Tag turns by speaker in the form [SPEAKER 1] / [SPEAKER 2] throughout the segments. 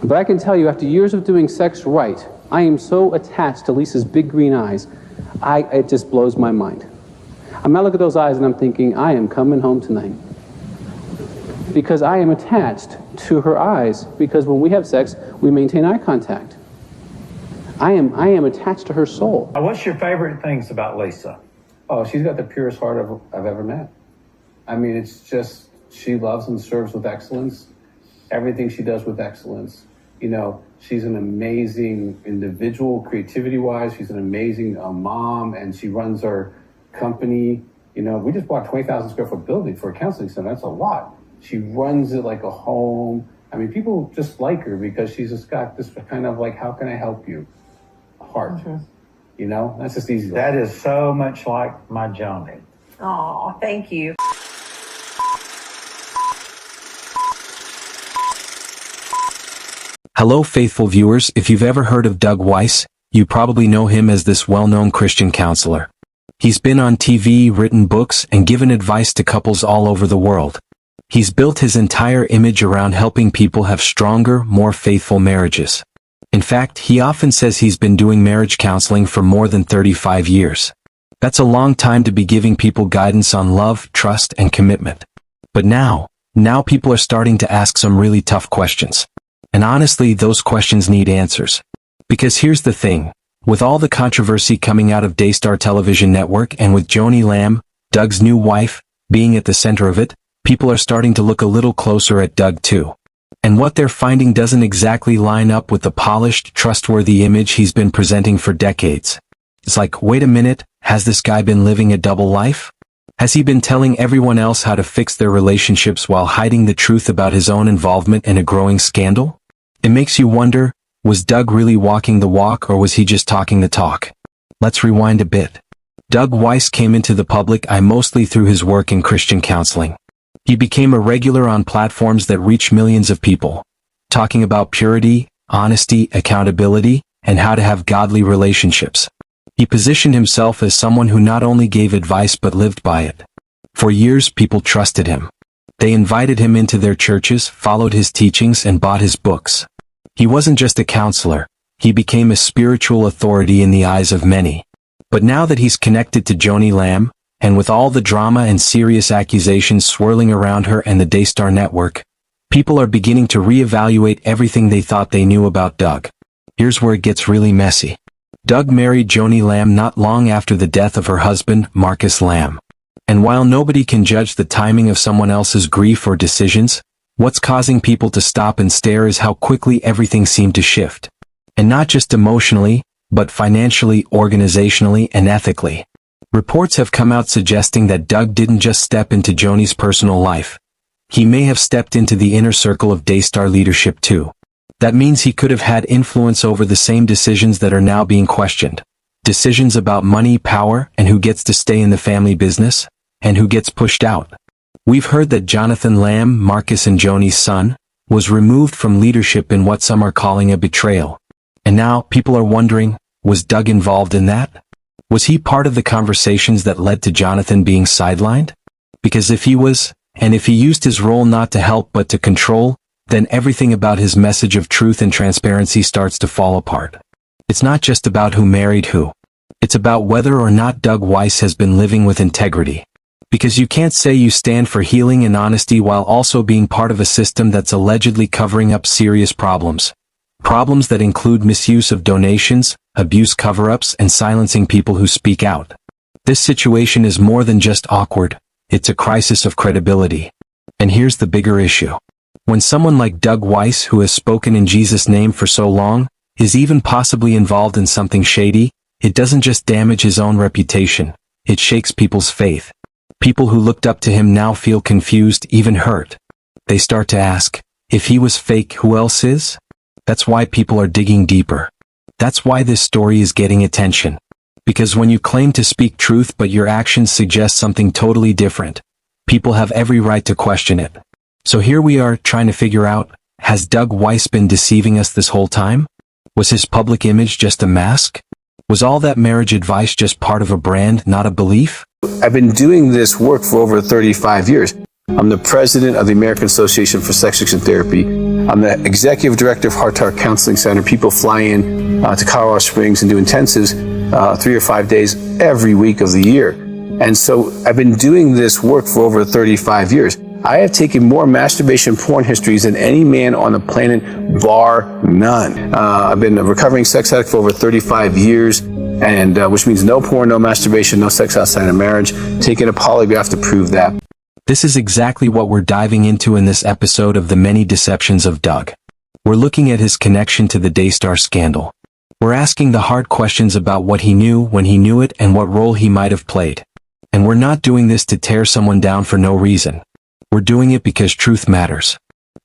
[SPEAKER 1] But I can tell you, after years of doing sex right, I am so attached to Lisa's big green eyes, it just blows my mind. I mean, I look at those eyes and I'm thinking, I am coming home tonight. Because I am attached to her eyes, because when we have sex, we maintain eye contact. I am attached to her soul.
[SPEAKER 2] What's your favorite things about Lisa?
[SPEAKER 1] Oh, she's got the purest heart I've ever met. I mean, it's just, she loves and serves with excellence. Everything she does with excellence. You know, she's an amazing individual, creativity-wise. She's an amazing mom, and she runs our company. You know, we just bought a 20,000 square foot building for a counseling center. That's a lot. She runs it like a home. I mean, people just like her because she's just got this kind of like, how can I help you? Heart. Mm-hmm. You know, that's just easy.
[SPEAKER 2] That is so much like my Joni.
[SPEAKER 3] Oh, thank you.
[SPEAKER 4] Hello, faithful viewers. If you've ever heard of Doug Weiss, you probably know him as this well-known Christian counselor. He's been on TV, written books, and given advice to couples all over the world. He's built his entire image around helping people have stronger, more faithful marriages. In fact, he often says he's been doing marriage counseling for more than 35 years. That's a long time to be giving people guidance on love, trust, and commitment. But now people are starting to ask some really tough questions. And honestly, those questions need answers. Because here's the thing, with all the controversy coming out of Daystar Television Network and with Joni Lamb, Doug's new wife, being at the center of it, people are starting to look a little closer at Doug too. And what they're finding doesn't exactly line up with the polished, trustworthy image he's been presenting for decades. It's like, wait a minute, has this guy been living a double life? Has he been telling everyone else how to fix their relationships while hiding the truth about his own involvement in a growing scandal? It makes you wonder, was Doug really walking the walk or was he just talking the talk? Let's rewind a bit. Doug Weiss came into the public eye mostly through his work in Christian counseling. He became a regular on platforms that reach millions of people, talking about purity, honesty, accountability, and how to have godly relationships. He positioned himself as someone who not only gave advice but lived by it. For years, people trusted him. They invited him into their churches, followed his teachings, and bought his books. He wasn't just a counselor, he became a spiritual authority in the eyes of many. But now that he's connected to Joni Lamb, and with all the drama and serious accusations swirling around her and the Daystar Network, people are beginning to reevaluate everything they thought they knew about Doug. Here's where it gets really messy. Doug married Joni Lamb not long after the death of her husband, Marcus Lamb. And while nobody can judge the timing of someone else's grief or decisions, what's causing people to stop and stare is how quickly everything seemed to shift. And not just emotionally, but financially, organizationally, and ethically. Reports have come out suggesting that Doug didn't just step into Joni's personal life. He may have stepped into the inner circle of Daystar leadership too. That means he could have had influence over the same decisions that are now being questioned. Decisions about money, power, and who gets to stay in the family business, and who gets pushed out. We've heard that Jonathan Lamb, Marcus and Joni's son, was removed from leadership in what some are calling a betrayal. And now people are wondering, was Doug involved in that? Was he part of the conversations that led to Jonathan being sidelined? Because if he was, and if he used his role not to help but to control, then everything about his message of truth and transparency starts to fall apart. It's not just about who married who. It's about whether or not Doug Weiss has been living with integrity. Because you can't say you stand for healing and honesty while also being part of a system that's allegedly covering up serious problems. Problems that include misuse of donations, abuse cover-ups, and silencing people who speak out. This situation is more than just awkward, it's a crisis of credibility. And here's the bigger issue. When someone like Doug Weiss, who has spoken in Jesus' name for so long, is even possibly involved in something shady, it doesn't just damage his own reputation, it shakes people's faith. People who looked up to him now feel confused, even hurt. They start to ask, if he was fake, who else is? That's why people are digging deeper. That's why this story is getting attention. Because when you claim to speak truth but your actions suggest something totally different, people have every right to question it. So here we are trying to figure out, has Doug Weiss been deceiving us this whole time? Was his public image just a mask? Was all that marriage advice just part of a brand, not a belief?
[SPEAKER 1] I've been doing this work for over 35 years. I'm the president of the American Association for Sex Addiction Therapy. I'm the executive director of Heart to Heart Counseling Center. People fly in to Colorado Springs and do intensives 3 or 5 days every week of the year. And so I've been doing this work for over 35 years. I have taken more masturbation porn histories than any man on the planet, bar none. I've been a recovering sex addict for over 35 years, and which means no porn, no masturbation, no sex outside of marriage. Taking a polygraph to prove that.
[SPEAKER 4] This is exactly what we're diving into in this episode of The Many Deceptions of Doug. We're looking at his connection to the Daystar scandal. We're asking the hard questions about what he knew, when he knew it, and what role he might have played. And we're not doing this to tear someone down for no reason. We're doing it because truth matters.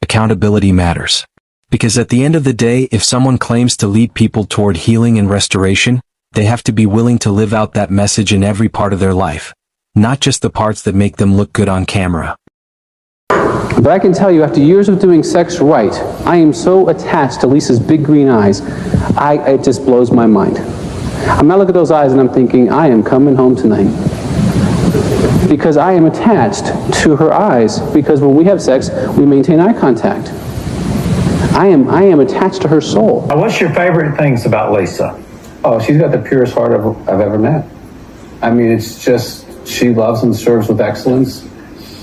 [SPEAKER 4] Accountability matters. Because at the end of the day, if someone claims to lead people toward healing and restoration, they have to be willing to live out that message in every part of their life. Not just the parts that make them look good on camera.
[SPEAKER 5] But I can tell you, after years of doing sex right, I am so attached to Lisa's big green eyes, it just blows my mind. I mean, I look at those eyes and I'm thinking, I am coming home tonight. Because I am attached to her eyes, because when we have sex, we maintain eye contact. I am attached to her soul.
[SPEAKER 2] Now, what's your favorite things about Lisa?
[SPEAKER 1] Oh, she's got the purest heart I've ever met. I mean, it's just, she loves and serves with excellence.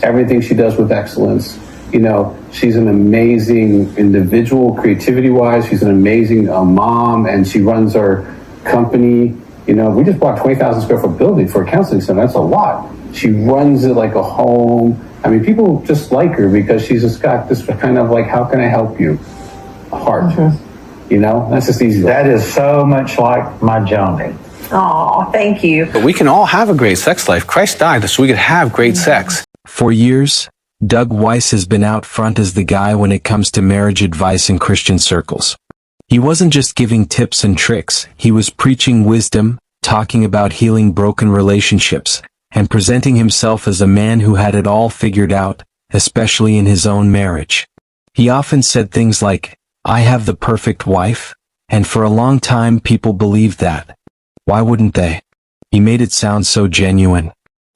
[SPEAKER 1] Everything she does with excellence. You know, she's an amazing individual, creativity-wise. She's an amazing mom, and she runs our company. You know, we just bought a 20,000 square foot building for a counseling center. That's a lot. She runs it like a home. I mean, people just like her because she's just got this kind of like, how can I help you? Heart. You know, that's just easy.
[SPEAKER 2] That is so much like my Joni.
[SPEAKER 3] Oh, thank you.
[SPEAKER 1] But we can all have a great sex life. Christ died so we could have great sex.
[SPEAKER 4] For years, Doug Weiss has been out front as the guy when it comes to marriage advice in Christian circles. He wasn't just giving tips and tricks, he was preaching wisdom, talking about healing broken relationships, and presenting himself as a man who had it all figured out, especially in his own marriage. He often said things like, "I have the perfect wife," and for a long time people believed that. Why wouldn't they? He made it sound so genuine.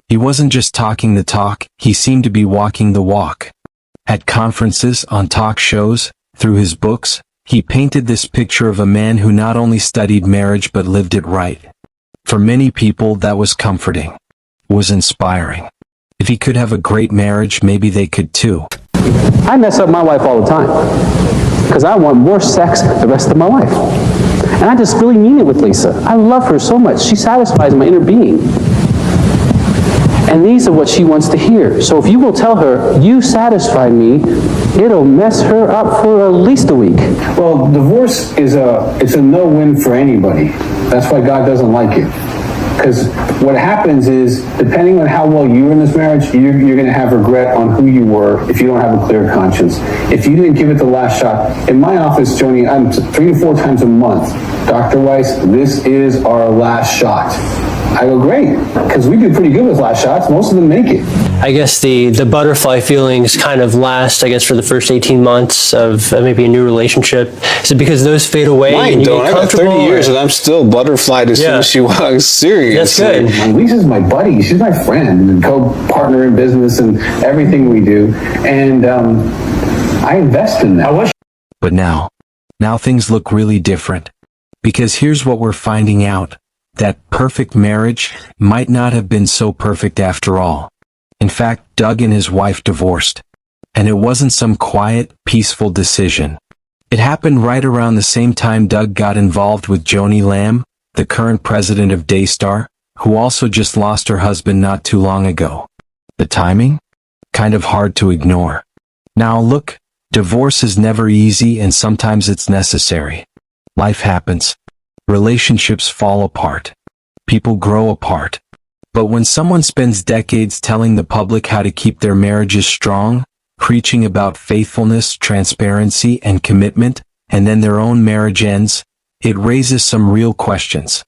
[SPEAKER 4] He wasn't just talking the talk, he seemed to be walking the walk. At conferences, on talk shows, through his books, he painted this picture of a man who not only studied marriage but lived it right. For many people that was comforting, was inspiring. If he could have a great marriage, maybe they could too.
[SPEAKER 5] I mess up my wife all the time because I want more sex the rest of my life. And I just really mean it with Lisa. I love her so much. She satisfies my inner being. And these are what she wants to hear. So if you will tell her, you satisfy me, it'll mess her up for at least a week.
[SPEAKER 1] Well, divorce is a no-win for anybody. That's why God doesn't like it. Because what happens is, depending on how well you're in this marriage, you're going to have regret on who you were if you don't have a clear conscience. If you didn't give it the last shot. In my office, Joni, I'm 3 to 4 times a month. Dr. Weiss, this is our last shot. I go, great, because we do pretty good with last shots. Most of them make it.
[SPEAKER 6] I guess the butterfly feelings kind of last, I guess, for the first 18 months of maybe a new relationship. Is it because those fade away?
[SPEAKER 1] Mine
[SPEAKER 6] and you
[SPEAKER 1] don't.
[SPEAKER 6] get
[SPEAKER 1] I got 30
[SPEAKER 6] comfortable,
[SPEAKER 1] years and I'm still butterflied as soon as she walks. Serious.
[SPEAKER 6] That's good.
[SPEAKER 1] And Lisa's my buddy. She's my friend and co-partner in business and everything we do. And I invest in that.
[SPEAKER 4] But now things look really different. Because here's what we're finding out. That perfect marriage might not have been so perfect after all. In fact, Doug and his wife divorced. And it wasn't some quiet, peaceful decision. It happened right around the same time Doug got involved with Joni Lamb, the current president of Daystar, who also just lost her husband not too long ago. The timing? Kind of hard to ignore. Now look, divorce is never easy and sometimes it's necessary. Life happens. Relationships fall apart. People grow apart. But when someone spends decades telling the public how to keep their marriages strong, preaching about faithfulness, transparency, and commitment, and then their own marriage ends, it raises some real questions.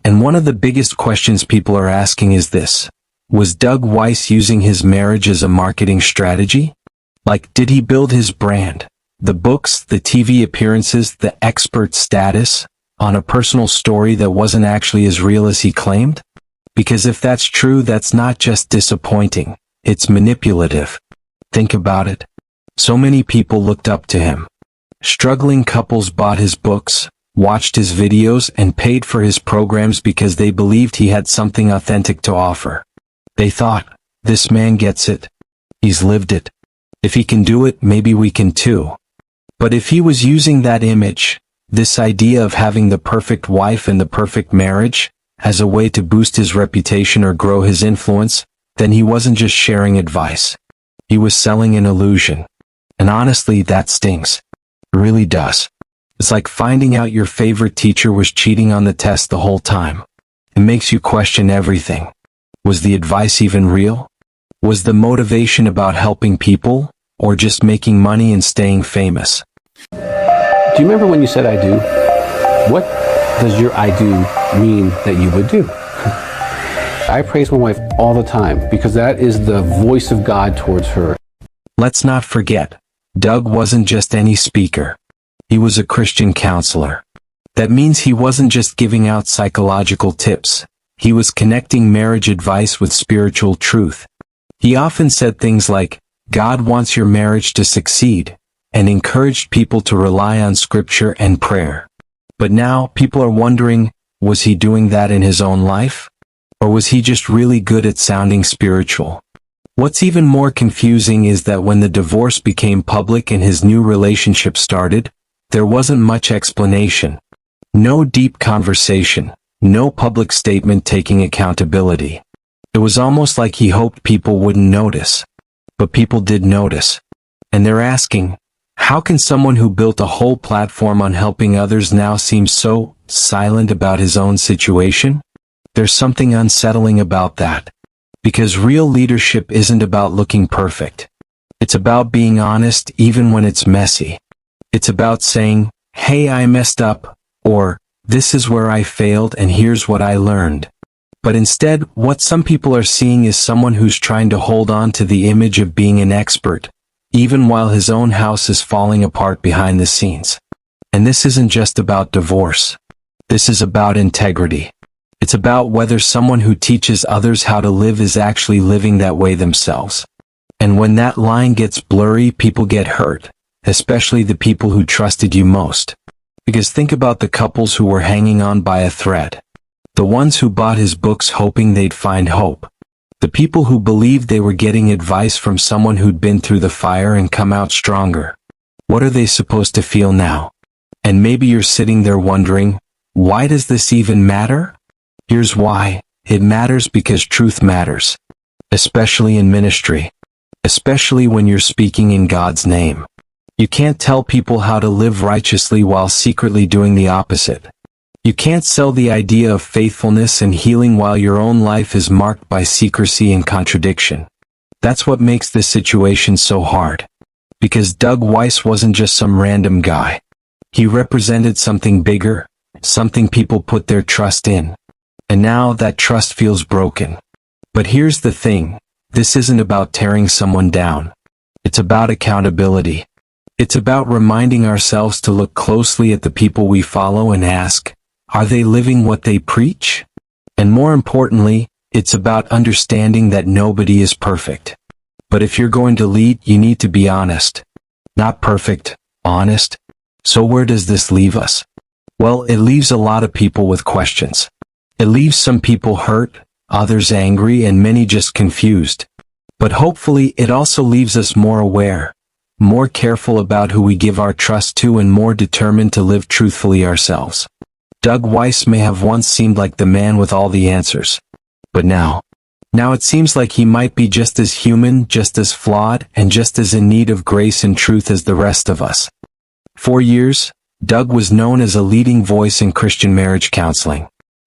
[SPEAKER 4] And one of the biggest questions people are asking is this: was Doug Weiss using his marriage as a marketing strategy? Like, did he build his brand, the books, the TV appearances, the expert status, on a personal story that wasn't actually as real as he claimed? Because if that's true, that's not just disappointing, it's manipulative. Think about it. So many people looked up to him. Struggling couples bought his books, watched his videos, and paid for his programs because they believed he had something authentic to offer. They thought, this man gets it. He's lived it. If he can do it, maybe we can too. But if he was using that image, this idea of having the perfect wife and the perfect marriage, as a way to boost his reputation or grow his influence, then he wasn't just sharing advice. He was selling an illusion. And honestly, that stings. It really does. It's like finding out your favorite teacher was cheating on the test the whole time. It makes you question everything. Was the advice even real? Was the motivation about helping people, or just making money and staying famous?
[SPEAKER 5] Do you remember when you said I do? What does your I do mean that you would do? I praise my wife all the time because that is the voice of God towards her.
[SPEAKER 4] Let's not forget, Doug wasn't just any speaker. He was a Christian counselor. That means he wasn't just giving out psychological tips. He was connecting marriage advice with spiritual truth. He often said things like, God wants your marriage to succeed, and encouraged people to rely on scripture and prayer. But now people are wondering, was he doing that in his own life? Or was he just really good at sounding spiritual? What's even more confusing is that when the divorce became public and his new relationship started, there wasn't much explanation. No deep conversation, no public statement taking accountability. It was almost like he hoped people wouldn't notice. But people did notice. And they're asking, how can someone who built a whole platform on helping others now seem so silent about his own situation? There's something unsettling about that. Because real leadership isn't about looking perfect. It's about being honest even when it's messy. It's about saying, hey, I messed up, or, this is where I failed and here's what I learned. But instead, what some people are seeing is someone who's trying to hold on to the image of being an expert, even while his own house is falling apart behind the scenes. And this isn't just about divorce. This is about integrity. It's about whether someone who teaches others how to live is actually living that way themselves. And when that line gets blurry, people get hurt, especially the people who trusted you most. Because think about the couples who were hanging on by a thread. The ones who bought his books hoping they'd find hope. The people who believed they were getting advice from someone who'd been through the fire and come out stronger. What are they supposed to feel now? And maybe you're sitting there wondering, why does this even matter? Here's why. It matters because truth matters. Especially in ministry. Especially when you're speaking in God's name. You can't tell people how to live righteously while secretly doing the opposite. You can't sell the idea of faithfulness and healing while your own life is marked by secrecy and contradiction. That's what makes this situation so hard. Because Doug Weiss wasn't just some random guy. He represented something bigger, something people put their trust in. And now that trust feels broken. But here's the thing, this isn't about tearing someone down. It's about accountability. It's about reminding ourselves to look closely at the people we follow and ask, are they living what they preach? And more importantly, it's about understanding that nobody is perfect. But if you're going to lead, you need to be honest. Not perfect, honest. So where does this leave us? Well, it leaves a lot of people with questions. It leaves some people hurt, others angry, and many just confused. But hopefully it also leaves us more aware, more careful about who we give our trust to, and more determined to live truthfully ourselves. Doug Weiss may have once seemed like the man with all the answers. But now it seems like he might be just as human, just as flawed, and just as in need of grace and truth as the rest of us. For years, Doug was known as a leading voice in Christian marriage counseling.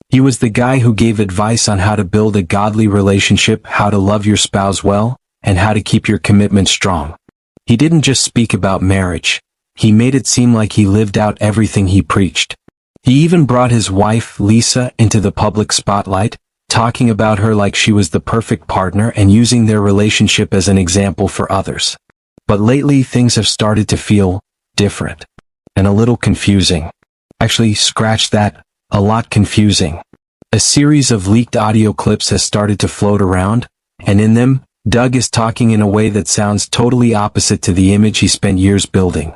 [SPEAKER 4] He was the guy who gave advice on how to build a godly relationship, how to love your spouse well, and how to keep your commitment strong. He didn't just speak about marriage. He made it seem like he lived out everything he preached. He even brought his wife, Lisa, into the public spotlight, talking about her like she was the perfect partner and using their relationship as an example for others. But lately things have started to feel different and a little confusing. Actually, scratch that, a lot confusing. A series of leaked audio clips has started to float around, and in them, Doug is talking in a way that sounds totally opposite to the image he spent years building.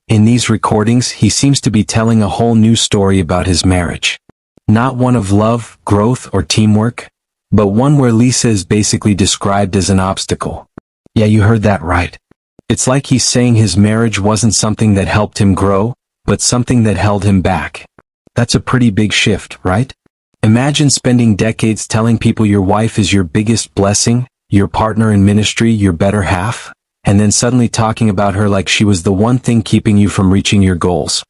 [SPEAKER 4] In these recordings, he seems to be telling a whole new story about his marriage. Not one of love, growth, or teamwork, but one where Lisa is basically described as an obstacle. Yeah, you heard that right. It's like he's saying his marriage wasn't something that helped him grow, but something that held him back. That's a pretty big shift, right? Imagine spending decades telling people your wife is your biggest blessing, your partner in ministry, your better half, and then suddenly talking about her like she was the one thing keeping you from reaching your goals.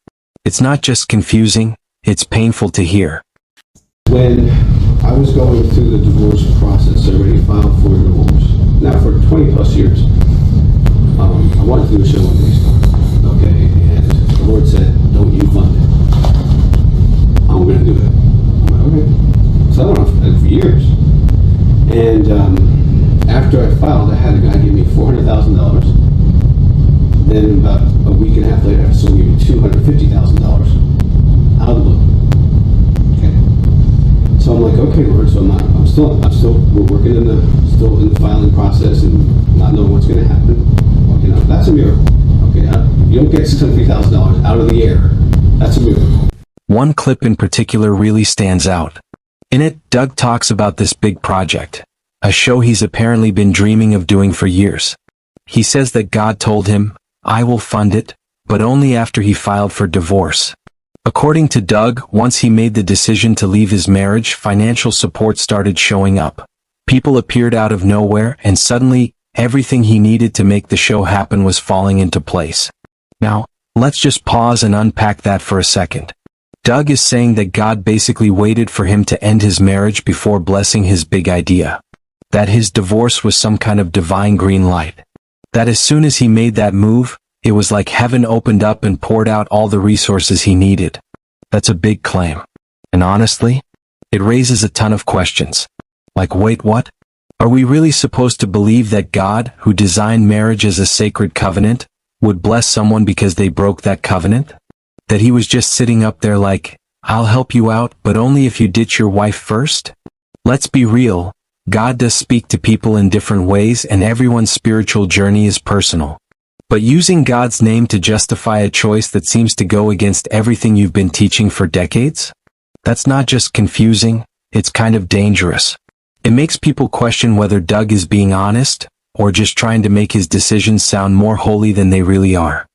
[SPEAKER 4] It's not just confusing, it's painful to hear.
[SPEAKER 7] When I was going through the divorce process, I already filed for divorce. Now for 20 plus years, I wanted to do a show on Daystar, okay, and the Lord said, don't you fund it. I'm going to do it. I'm like, okay. So I went on for years. And after I filed, I had a guy give me $400,000. Then about a week and a half later, someone gave me $250,000 out of the blue. So I'm like, okay, Lord. So we're working still in the filing process and not knowing what's going to happen. Well, you know, that's a miracle. Okay, you don't get $650,000 out of the air. That's a miracle.
[SPEAKER 4] One clip in particular really stands out. In it, Doug talks about this big project, a show he's apparently been dreaming of doing for years. He says that God told him, I will fund it, but only after he filed for divorce. According to Doug, once he made the decision to leave his marriage, financial support started showing up. People appeared out of nowhere, and suddenly, everything he needed to make the show happen was falling into place. Now, let's just pause and unpack that for a second. Doug is saying that God basically waited for him to end his marriage before blessing his big idea. That his divorce was some kind of divine green light. That as soon as he made that move, it was like heaven opened up and poured out all the resources he needed. That's a big claim. And honestly, it raises a ton of questions. Like, wait, what? Are we really supposed to believe that God, who designed marriage as a sacred covenant, would bless someone because they broke that covenant? That he was just sitting up there like, I'll help you out, but only if you ditch your wife first? Let's be real. God does speak to people in different ways, and everyone's spiritual journey is personal. But using God's name to justify a choice that seems to go against everything you've been teaching for decades? That's not just confusing, it's kind of dangerous. It makes people question whether Doug is being honest, or just trying to make his decisions sound more holy than they really are.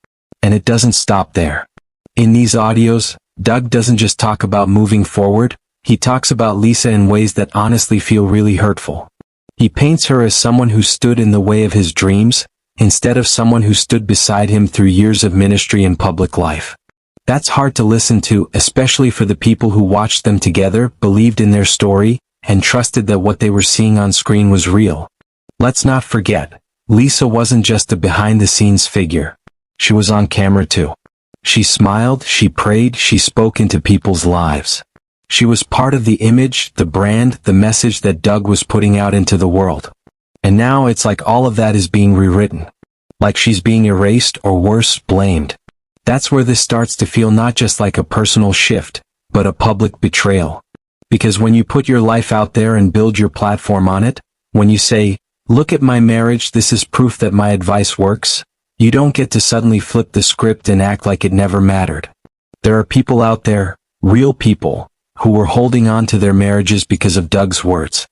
[SPEAKER 4] And it doesn't stop there. In these audios, Doug doesn't just talk about moving forward, he talks about Lisa in ways that honestly feel really hurtful. He paints her as someone who stood in the way of his dreams, instead of someone who stood beside him through years of ministry and public life. That's hard to listen to, especially for the people who watched them together, believed in their story, and trusted that what they were seeing on screen was real. Let's not forget, Lisa wasn't just a behind-the-scenes figure. She was on camera too. She smiled, she prayed, she spoke into people's lives. She was part of the image, the brand, the message that Doug was putting out into the world. And now it's like all of that is being rewritten. Like she's being erased, or worse, blamed. That's where this starts to feel not just like a personal shift, but a public betrayal. Because when you put your life out there and build your platform on it, when you say, look at my marriage, this is proof that my advice works, you don't get to suddenly flip the script and act like it never mattered. There are people out there, real people, who were holding on to their marriages because of Doug's words.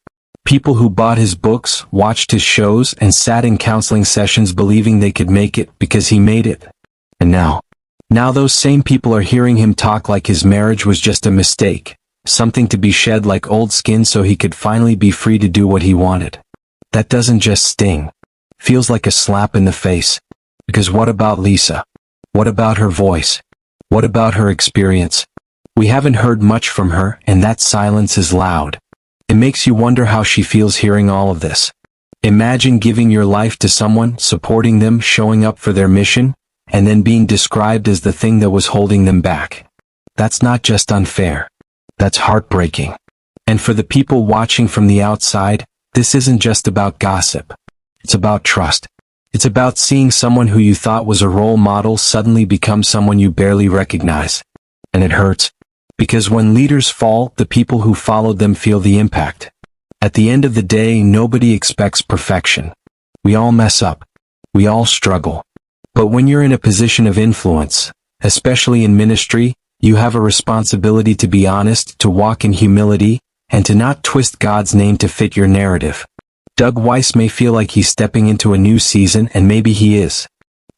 [SPEAKER 4] People who bought his books, watched his shows, and sat in counseling sessions believing they could make it because he made it. And now those same people are hearing him talk like his marriage was just a mistake, something to be shed like old skin so he could finally be free to do what he wanted. That doesn't just sting. Feels like a slap in the face. Because what about Lisa? What about her voice? What about her experience? We haven't heard much from her, and that silence is loud. It makes you wonder how she feels hearing all of this. Imagine giving your life to someone, supporting them, showing up for their mission, and then being described as the thing that was holding them back. That's not just unfair. That's heartbreaking. And for the people watching from the outside, this isn't just about gossip. It's about trust. It's about seeing someone who you thought was a role model suddenly become someone you barely recognize. And it hurts. Because when leaders fall, the people who followed them feel the impact. At the end of the day, nobody expects perfection. We all mess up. We all struggle. But when you're in a position of influence, especially in ministry, you have a responsibility to be honest, to walk in humility, and to not twist God's name to fit your narrative. Doug Weiss may feel like he's stepping into a new season, and maybe he is.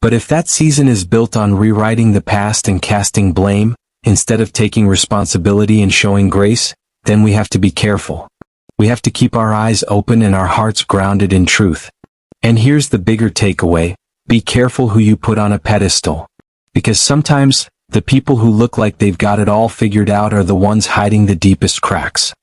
[SPEAKER 4] But if that season is built on rewriting the past and casting blame, instead of taking responsibility and showing grace, then we have to be careful. We have to keep our eyes open and our hearts grounded in truth. And here's the bigger takeaway: be careful who you put on a pedestal. Because sometimes, the people who look like they've got it all figured out are the ones hiding the deepest cracks.